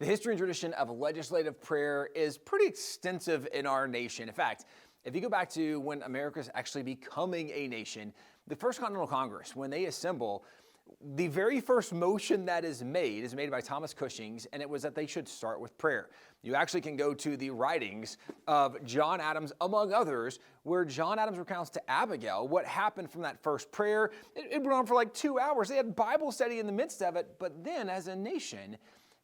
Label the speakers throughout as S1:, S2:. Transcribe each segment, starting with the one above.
S1: The history and tradition of legislative prayer is pretty extensive in our nation. In fact, if you go back to when America's actually becoming a nation, the First Continental Congress, when they assemble, the very first motion that is made by Thomas Cushing's, and it was that they should start with prayer. You actually can go to the writings of John Adams, among others, where John Adams recounts to Abigail what happened from that first prayer. It went on for like 2 hours. They had Bible study in the midst of it, but then as a nation,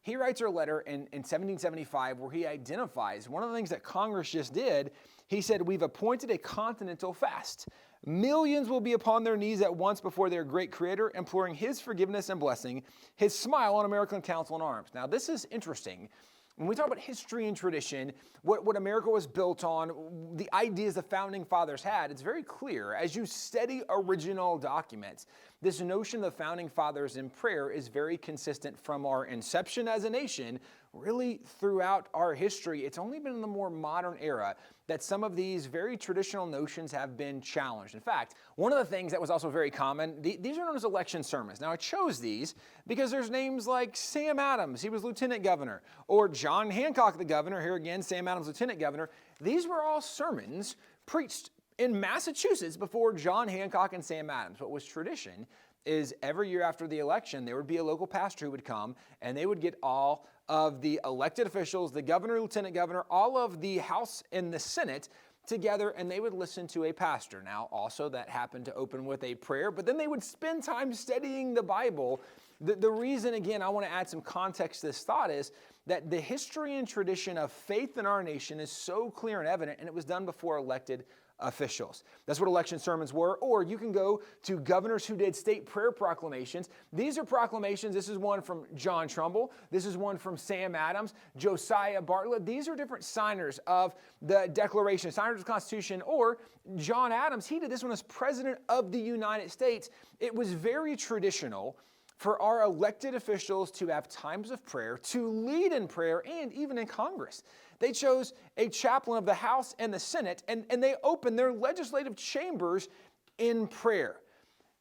S1: he writes a letter in 1775 where he identifies one of the things that Congress just did. He said, "We've appointed a continental fast. Millions will be upon their knees at once before their great Creator, imploring His forgiveness and blessing, His smile on American council and arms." Now, this is interesting. When we talk about history and tradition, what America was built on, the ideas the founding fathers had, it's very clear. As you study original documents, this notion of the founding fathers in prayer is very consistent from our inception as a nation, really throughout our history. It's only been in the more modern era that some of these very traditional notions have been challenged. In fact, one of the things that was also very common, these are known as election sermons. Now, I chose these because there's names like Sam Adams, he was lieutenant governor, or John Hancock, the governor, here again, Sam Adams, lieutenant governor. These were all sermons preached in Massachusetts before John Hancock and Sam Adams. What was tradition is every year after the election, there would be a local pastor who would come and they would get all of the elected officials, the governor, lieutenant governor, all of the House and the Senate together, and they would listen to a pastor. Now, also that happened to open with a prayer, but then they would spend time studying the Bible. The reason, again, I want to add some context to this thought is that the history and tradition of faith in our nation is so clear and evident, and it was done before elected officials. That's what election sermons were. Or you can go to governors who did state prayer proclamations. These are proclamations. This is one from John Trumbull. This is one from Sam Adams, Josiah Bartlett. These are different signers of the Declaration, signers of the Constitution. Or John Adams, he did this one as President of the United States. It was very traditional for our elected officials to have times of prayer, to lead in prayer, and even in Congress. They chose a chaplain of the House and the Senate, and they opened their legislative chambers in prayer.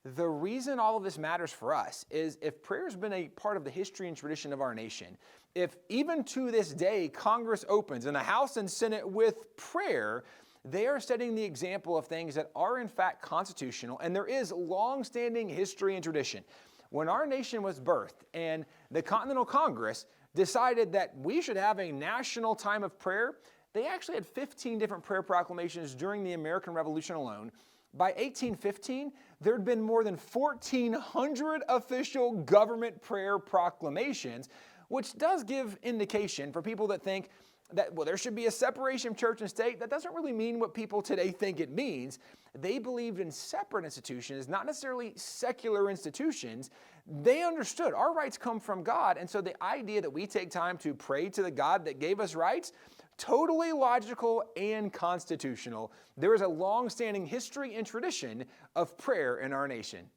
S1: The reason all of this matters for us is if prayer has been a part of the history and tradition of our nation, if even to this day Congress opens and the House and Senate with prayer, they are setting the example of things that are in fact constitutional, and there is long-standing history and tradition. When our nation was birthed and the Continental Congress decided that we should have a national time of prayer, they actually had 15 different prayer proclamations during the American Revolution alone. By 1815, there had been more than 1,400 official government prayer proclamations, which does give indication for people that think that, well, there should be a separation of church and state. That doesn't really mean what people today think it means. They believed in separate institutions, not necessarily secular institutions. They understood our rights come from God, and so the idea that we take time to pray to the God that gave us rights, totally logical and constitutional. There is a long-standing history and tradition of prayer in our nation.